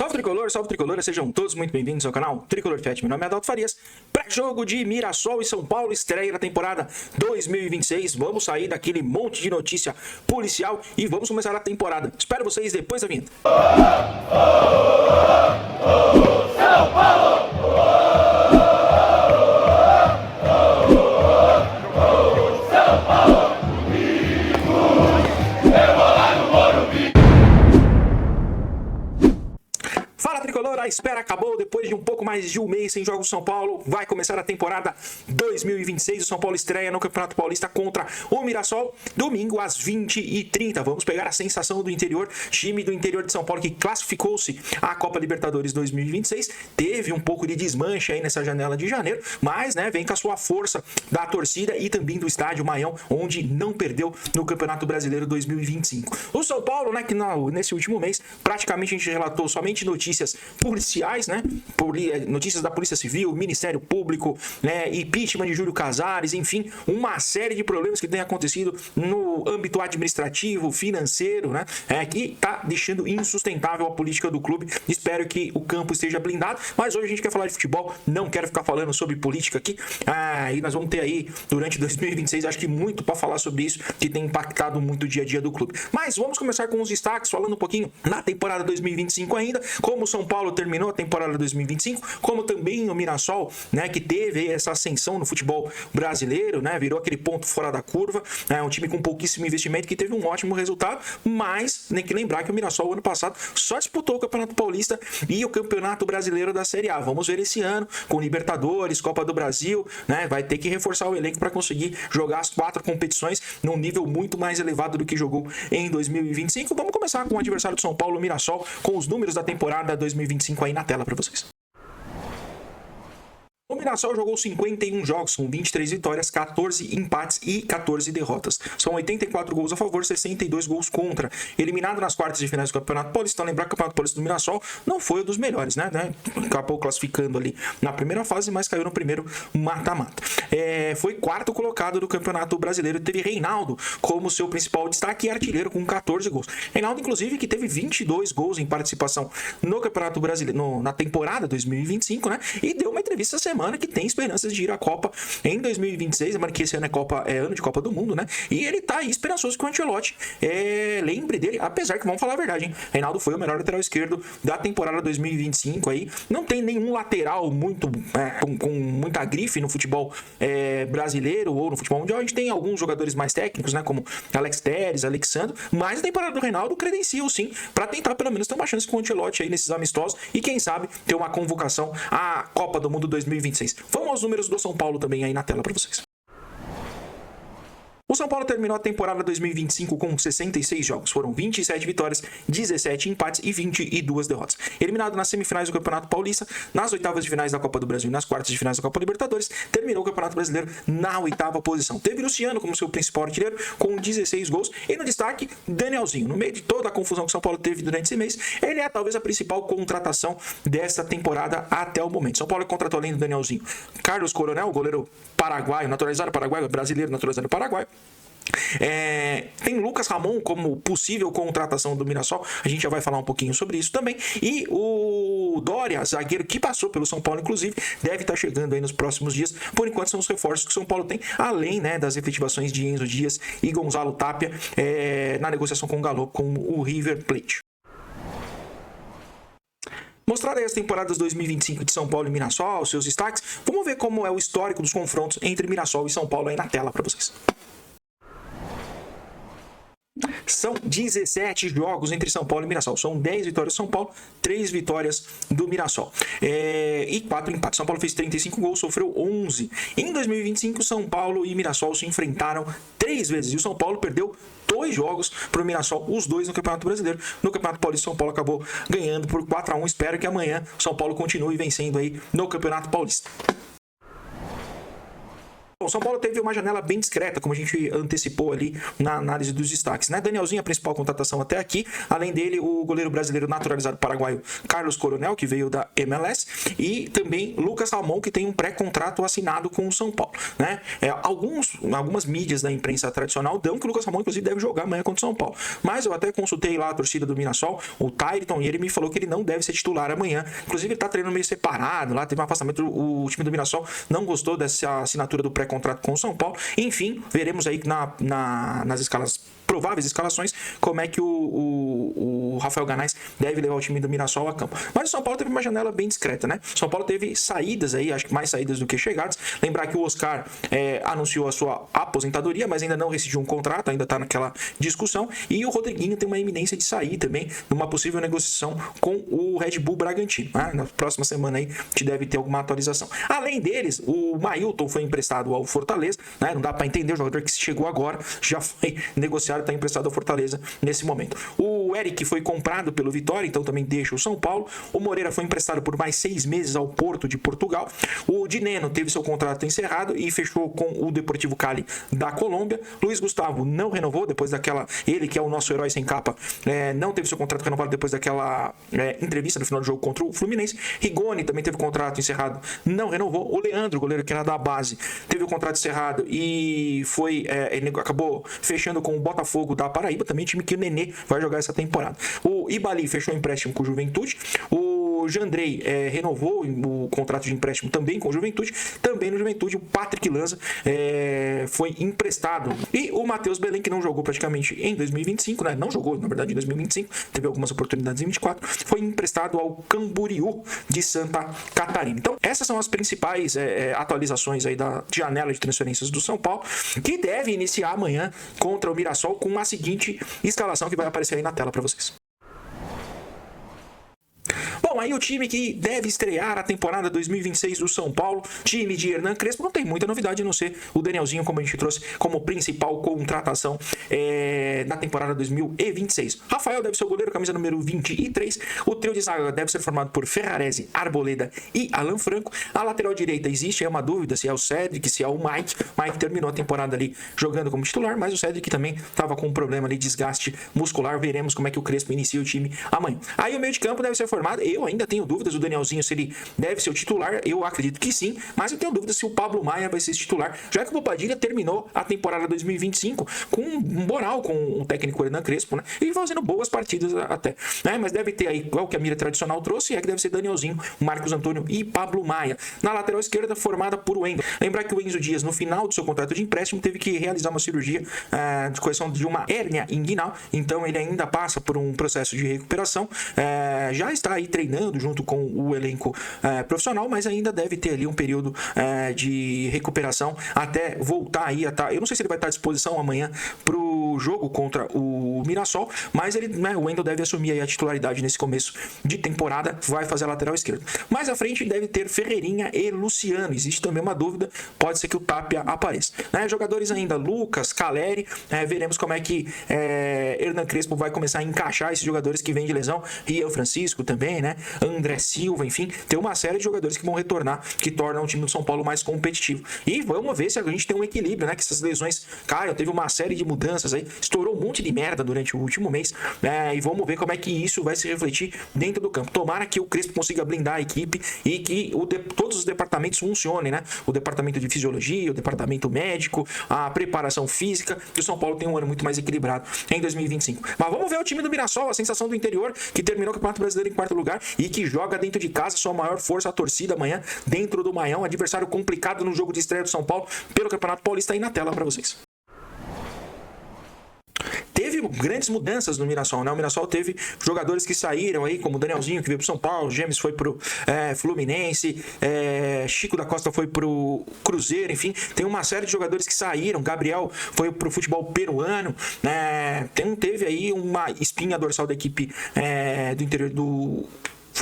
Salve Tricolor, sejam todos muito bem-vindos ao canal Tricolor Fat. Meu nome é Adalto Farias. Pré-jogo de Mirassol e São Paulo, estreia na temporada 2026. Vamos sair daquele monte de notícia policial e vamos começar a temporada. Espero vocês depois da vinheta. São Paulo! A espera acabou depois de um pouco mais de um mês sem jogos. São Paulo vai começar a temporada 2026. O São Paulo estreia no Campeonato Paulista contra o Mirassol, domingo às 20h30. Vamos pegar a sensação do interior, time do interior de São Paulo que classificou-se à Copa Libertadores 2026. Teve um pouco de desmanche aí nessa janela de janeiro, mas vem com a sua força da torcida e também do estádio Maião, onde não perdeu no Campeonato Brasileiro 2025. O São Paulo, que nesse último mês, praticamente a gente relatou somente notícias policiais, notícias da Polícia Civil, Ministério Público, impeachment de Júlio Casares, enfim, uma série de problemas que tem acontecido no âmbito administrativo, financeiro, que está deixando insustentável a política do clube. Espero que o campo esteja blindado, mas hoje a gente quer falar de futebol, não quero ficar falando sobre política aqui. E nós vamos ter aí, durante 2026, acho que muito para falar sobre isso, que tem impactado muito o dia a dia do clube. Mas vamos começar com os destaques, falando um pouquinho na temporada 2025 ainda, como o São Paulo terminou a temporada 2025, como também o Mirassol, que teve essa ascensão no futebol brasileiro, virou aquele ponto fora da curva, um time com pouquíssimo investimento que teve um ótimo resultado, mas tem que lembrar que o Mirassol ano passado só disputou o Campeonato Paulista e o Campeonato Brasileiro da Série A. Vamos ver esse ano com Libertadores, Copa do Brasil, vai ter que reforçar o elenco para conseguir jogar as 4 competições num nível muito mais elevado do que jogou em 2025. Vamos começar com o adversário do São Paulo, o Mirassol, com os números da temporada 2025 aí na tela para vocês. O Mirassol jogou 51 jogos, com 23 vitórias, 14 empates e 14 derrotas. São 84 gols a favor, 62 gols contra. Eliminado nas quartas de finais do Campeonato Paulista. Então, lembrar que o Campeonato Paulista do Mirassol não foi um dos melhores, Acabou classificando ali na primeira fase, mas caiu no primeiro mata-mata. Foi quarto colocado do Campeonato Brasileiro. Teve Reinaldo como seu principal destaque e artilheiro com 14 gols. Reinaldo, inclusive, que teve 22 gols em participação no Campeonato Brasileiro, na temporada 2025, e deu uma entrevista essa semana que tem esperanças de ir à Copa em 2026, que esse ano é ano de Copa do Mundo, E ele tá aí esperançoso que o Ancelotti lembre dele, apesar que, vamos falar a verdade, hein? Reinaldo foi o melhor lateral esquerdo da temporada 2025 aí. Não tem nenhum lateral muito com muita grife no futebol brasileiro ou no futebol mundial. A gente tem alguns jogadores mais técnicos, como Alex Telles, Alexandre, mas a temporada do Reinaldo credencia sim para tentar pelo menos ter uma chance com o Ancelotti aí nesses amistosos e quem sabe ter uma convocação à Copa do Mundo 2026. Vamos aos números do São Paulo também aí na tela para vocês. O São Paulo terminou a temporada 2025 com 66 jogos. Foram 27 vitórias, 17 empates e 22 derrotas. Eliminado nas semifinais do Campeonato Paulista, nas oitavas de finais da Copa do Brasil e nas quartas de finais da Copa Libertadores, terminou o Campeonato Brasileiro na 8ª posição. Teve Luciano como seu principal artilheiro, com 16 gols. E no destaque, Danielzinho. No meio de toda a confusão que o São Paulo teve durante esse mês, ele é talvez a principal contratação desta temporada até o momento. São Paulo contratou além do Danielzinho Carlos Coronel, goleiro paraguaio, naturalizado paraguaio, brasileiro naturalizado paraguaio. Tem Lucas Ramon como possível contratação do Mirassol, a gente já vai falar um pouquinho sobre isso também, e o Dória, zagueiro que passou pelo São Paulo inclusive, deve estar chegando aí nos próximos dias. Por enquanto são os reforços que o São Paulo tem, além das efetivações de Enzo Dias e Gonzalo Tapia na negociação com o Galo, com o River Plate. Mostrada aí as temporadas 2025 de São Paulo e Mirassol, seus destaques, vamos ver como é o histórico dos confrontos entre Mirassol e São Paulo aí na tela para vocês. São 17 jogos entre São Paulo e Mirassol. São 10 vitórias do São Paulo, 3 vitórias do Mirassol. E 4 empates. São Paulo fez 35 gols, sofreu 11. Em 2025, São Paulo e Mirassol se enfrentaram 3 vezes. E o São Paulo perdeu 2 jogos para o Mirassol, os 2 no Campeonato Brasileiro. No Campeonato Paulista, São Paulo acabou ganhando por 4-1. Espero que amanhã São Paulo continue vencendo aí no Campeonato Paulista. Bom, São Paulo teve uma janela bem discreta, como a gente antecipou ali na análise dos destaques, né? Danielzinho, a principal contratação até aqui. Além dele, o goleiro brasileiro naturalizado paraguaio Carlos Coronel, que veio da MLS, e também Lucas Ramon, que tem um pré-contrato assinado com o São Paulo, né? Algumas mídias da imprensa tradicional dão que o Lucas Ramon, inclusive, deve jogar amanhã contra o São Paulo. Mas eu até consultei lá a torcida do Mirassol, o Tyriton, e ele me falou que ele não deve ser titular amanhã. Inclusive, ele tá treinando meio separado, lá teve um afastamento, o time do Mirassol não gostou dessa assinatura do pré-contrato com o São Paulo. Enfim, veremos aí nas prováveis escalações como é que o Rafael Ganais deve levar o time do Mirassol a campo. Mas o São Paulo teve uma janela bem discreta, né? O São Paulo teve saídas aí, acho que mais saídas do que chegadas. Lembrar que o Oscar anunciou a sua aposentadoria, mas ainda não rescindiu um contrato, ainda está naquela discussão. E o Rodriguinho tem uma iminência de sair também numa possível negociação com o Red Bull Bragantino, né? Na próxima semana aí a gente deve ter alguma atualização. Além deles, o Mailton foi emprestado ao Fortaleza, né? Não dá para entender, o jogador que chegou agora já foi negociado, está emprestado ao Fortaleza nesse momento. O Eric foi comprado pelo Vitória, então também deixa o São Paulo. O Moreira foi emprestado por mais 6 meses ao Porto de Portugal. O Dineno teve seu contrato encerrado e fechou com o Deportivo Cali da Colômbia. Luiz Gustavo não renovou depois daquela... Ele, que é o nosso herói sem capa, não teve seu contrato renovado depois daquela entrevista no final do jogo contra o Fluminense. Rigoni também teve o contrato encerrado, não renovou. O Leandro, goleiro que era da base, teve o contrato encerrado e ele acabou fechando com o Botafogo da Paraíba, também time que o Nenê vai jogar essa temporada. O Ibali fechou o empréstimo com o Juventude. O Jandrei renovou o contrato de empréstimo também com o Juventude. Também no Juventude, o Patrick Lanza foi emprestado. E o Matheus Belém, que não jogou praticamente em 2025, né? Não jogou, na verdade, em 2025, teve algumas oportunidades em 2024, foi emprestado ao Camboriú de Santa Catarina. Então, essas são as principais atualizações aí da janela de transferências do São Paulo, que deve iniciar amanhã contra o Mirassol com a seguinte escalação que vai aparecer aí na tela para vocês. Bom, aí o time que deve estrear a temporada 2026 do São Paulo, time de Hernan Crespo, não tem muita novidade a não ser o Danielzinho, como a gente trouxe como principal contratação na temporada 2026. Rafael deve ser o goleiro, camisa número 23. O trio de zaga deve ser formado por Ferrarese, Arboleda e Alan Franco. A lateral direita existe uma dúvida se é o Cedric, se é o Mike. Mike terminou a temporada ali jogando como titular, mas o Cedric também estava com um problema ali, desgaste muscular. Veremos como é que o Crespo inicia o time amanhã. Aí o meio de campo deve ser formado, eu ainda tenho dúvidas do Danielzinho se ele deve ser o titular, eu acredito que sim, mas eu tenho dúvidas se o Pablo Maia vai ser titular, já que o Bobadilha terminou a temporada 2025 com moral com o técnico Hernan Crespo, né? E fazendo boas partidas até, né? Mas deve ter aí, igual que a mira tradicional trouxe, que deve ser Danielzinho, Marcos Antônio e Pablo Maia. Na lateral esquerda, formada por o Enzo. Lembrar que o Enzo Dias, no final do seu contrato de empréstimo, teve que realizar uma cirurgia de correção de uma hérnia inguinal, então ele ainda passa por um processo de recuperação, já está aí treinando junto com o elenco profissional, mas ainda deve ter ali um período de recuperação até voltar aí a estar. Eu não sei se ele vai estar à disposição amanhã para o jogo contra o Mirassol, mas ele, o Wendel deve assumir aí a titularidade nesse começo de temporada, vai fazer a lateral esquerda. Mais à frente deve ter Ferreirinha e Luciano. Existe também uma dúvida, pode ser que o Tapia apareça. Jogadores ainda, Lucas, Caleri, veremos como é que Hernan Crespo vai começar a encaixar esses jogadores que vêm de lesão, Rian Francisco também, né? André Silva, enfim, tem uma série de jogadores que vão retornar, que tornam o time do São Paulo mais competitivo. E vamos ver se a gente tem um equilíbrio, né? Que essas lesões, cara, teve uma série de mudanças aí, estourou um monte de merda durante o último mês, e vamos ver como é que isso vai se refletir dentro do campo. Tomara que o Crespo consiga blindar a equipe e que todos os departamentos funcionem, né? O departamento de fisiologia, o departamento médico, a preparação física, que o São Paulo tem um ano muito mais equilibrado em 2025. Mas vamos ver o time do Mirassol, a sensação do interior, que terminou o Campeonato Brasileiro em quarto lugar e que joga dentro de casa, sua maior força, a torcida amanhã, dentro do Maião, adversário complicado no jogo de estreia do São Paulo pelo Campeonato Paulista, aí na tela para vocês. Teve grandes mudanças no Mirassol, né? O Mirassol teve jogadores que saíram aí, como o Danielzinho, que veio pro São Paulo, James foi pro Fluminense, Chico da Costa foi pro Cruzeiro, enfim, tem uma série de jogadores que saíram, Gabriel foi pro futebol peruano, né? Teve aí uma espinha dorsal da equipe do interior do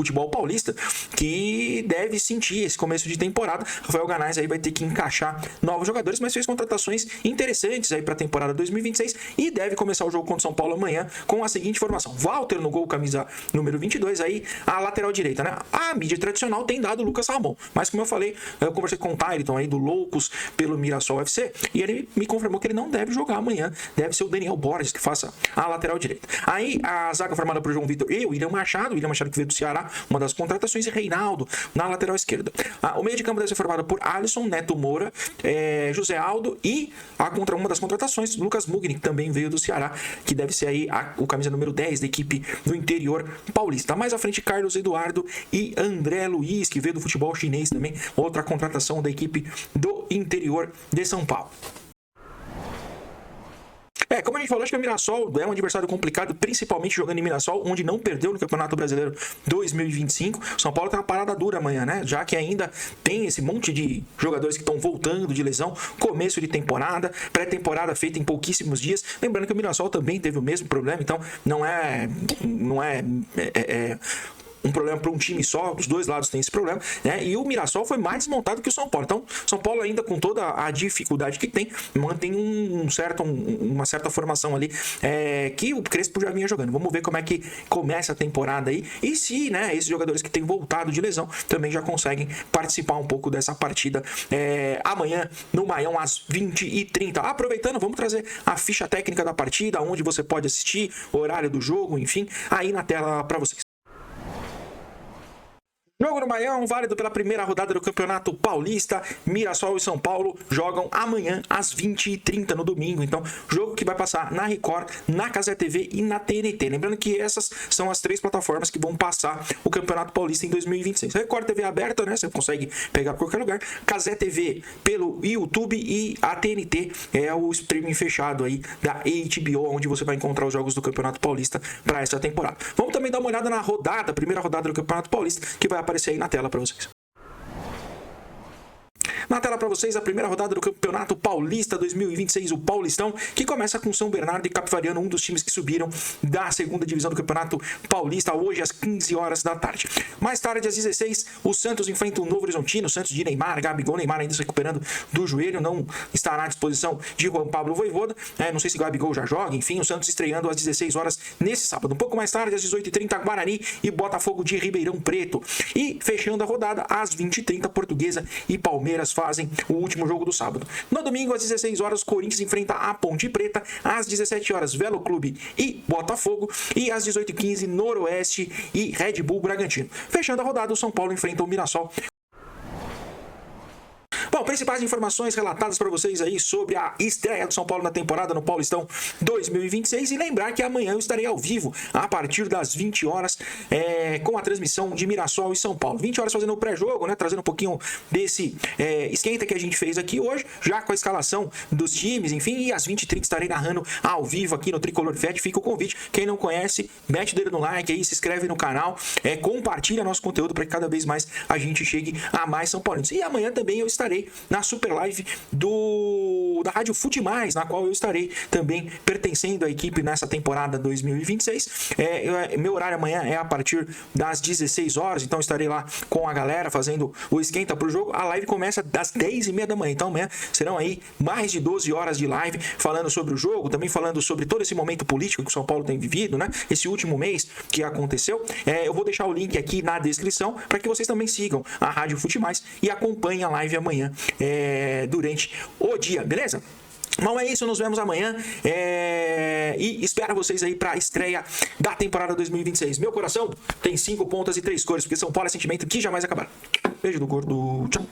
futebol paulista, que deve sentir esse começo de temporada. Rafael Ganaz aí vai ter que encaixar novos jogadores, mas fez contratações interessantes aí para a temporada 2026 e deve começar o jogo contra o São Paulo amanhã com a seguinte formação: Walter no gol, camisa número 22, aí a lateral direita, né? A mídia tradicional tem dado o Lucas Ramon, mas como eu falei, eu conversei com o Tyriton aí do Loucos pelo Mirassol FC e ele me confirmou que ele não deve jogar amanhã, deve ser o Daniel Borges que faça a lateral direita. Aí a zaga formada por João Vitor e o William Machado que veio do Ceará, uma das contratações, e Reinaldo na lateral esquerda. O meio de campo deve ser formado por Alisson, Neto Moura, José Aldo e contra uma das contratações, Lucas Mugni, que também veio do Ceará, que deve ser aí o camisa número 10 da equipe do interior paulista. Mais à frente, Carlos Eduardo e André Luiz, que veio do futebol chinês também, outra contratação da equipe do interior de São Paulo. Como a gente falou, acho que o Mirassol é um adversário complicado, principalmente jogando em Mirassol, onde não perdeu no Campeonato Brasileiro 2025. O São Paulo tem uma parada dura amanhã, né? Já que ainda tem esse monte de jogadores que estão voltando de lesão, começo de temporada, pré-temporada feita em pouquíssimos dias. Lembrando que o Mirassol também teve o mesmo problema, então não é um problema para um time só, os dois lados têm esse problema, né? E o Mirassol foi mais desmontado que o São Paulo. Então, São Paulo ainda com toda a dificuldade que tem, mantém uma certa formação ali que o Crespo já vinha jogando. Vamos ver como é que começa a temporada aí e se, né, esses jogadores que têm voltado de lesão também já conseguem participar um pouco dessa partida amanhã no Maião às 20h30. Aproveitando, vamos trazer a ficha técnica da partida, onde você pode assistir, horário do jogo, enfim, aí na tela para vocês. Jogo no Maião, válido pela primeira rodada do Campeonato Paulista. Mirassol e São Paulo jogam amanhã às 20h30 no domingo. Então, jogo que vai passar na Record, na Cazé TV e na TNT. Lembrando que essas são as 3 plataformas que vão passar o Campeonato Paulista em 2026. Record TV aberta, né? Você consegue pegar por qualquer lugar. Cazé TV pelo YouTube e a TNT é o streaming fechado aí da HBO, onde você vai encontrar os jogos do Campeonato Paulista para essa temporada. Vamos também dar uma olhada na rodada, primeira rodada do Campeonato Paulista, que vai aparecer aí na tela para vocês. Na tela para vocês a primeira rodada do Campeonato Paulista 2026, o Paulistão, que começa com São Bernardo e Capivariano, um dos times que subiram da segunda divisão do Campeonato Paulista, hoje às 15 horas da tarde. Mais tarde, às 16, o Santos enfrenta o Novo Horizontino, o Santos de Neymar, Gabigol, Neymar ainda se recuperando do joelho, não estará à disposição de Juan Pablo Vojvoda, não sei se o Gabigol já joga, enfim, o Santos estreando às 16 horas nesse sábado. Um pouco mais tarde, às 18h30, Guarani e Botafogo de Ribeirão Preto. E fechando a rodada, às 20h30, Portuguesa e Palmeiras fazem o último jogo do sábado. No domingo, às 16 horas, Corinthians enfrenta a Ponte Preta. Às 17 horas, Velo Clube e Botafogo. E às 18h15, Noroeste e Red Bull Bragantino. Fechando a rodada, o São Paulo enfrenta o Mirassol. Bom, principais informações relatadas para vocês aí sobre a estreia do São Paulo na temporada no Paulistão 2026 e lembrar que amanhã eu estarei ao vivo a partir das 20 horas com a transmissão de Mirassol e São Paulo. 20 horas fazendo o pré-jogo, né, trazendo um pouquinho desse esquenta que a gente fez aqui hoje, já com a escalação dos times, enfim, e às 20h30 estarei narrando ao vivo aqui no Tricolor Fest. Fica o convite, quem não conhece, mete o dedo no like aí, se inscreve no canal, compartilha nosso conteúdo para que cada vez mais a gente chegue a mais São Paulinos. E amanhã também eu estarei na super live da Rádio Fute Mais, na qual eu estarei também pertencendo à equipe nessa temporada 2026. Meu horário amanhã é a partir das 16 horas, então estarei lá com a galera fazendo o esquenta pro jogo. A live começa das 10h30 da manhã, então amanhã serão aí mais de 12 horas de live falando sobre o jogo, também falando sobre todo esse momento político que o São Paulo tem vivido, né? Esse último mês que aconteceu. Eu vou deixar o link aqui na descrição para que vocês também sigam a Rádio Fute Mais e acompanhem a live amanhã durante o dia, beleza? Bom, é isso, nos vemos amanhã e espero vocês aí para a estreia da temporada 2026. Meu coração tem 5 pontas e 3 cores, porque São Paulo é sentimento que jamais acabará. Beijo do gordo, tchau.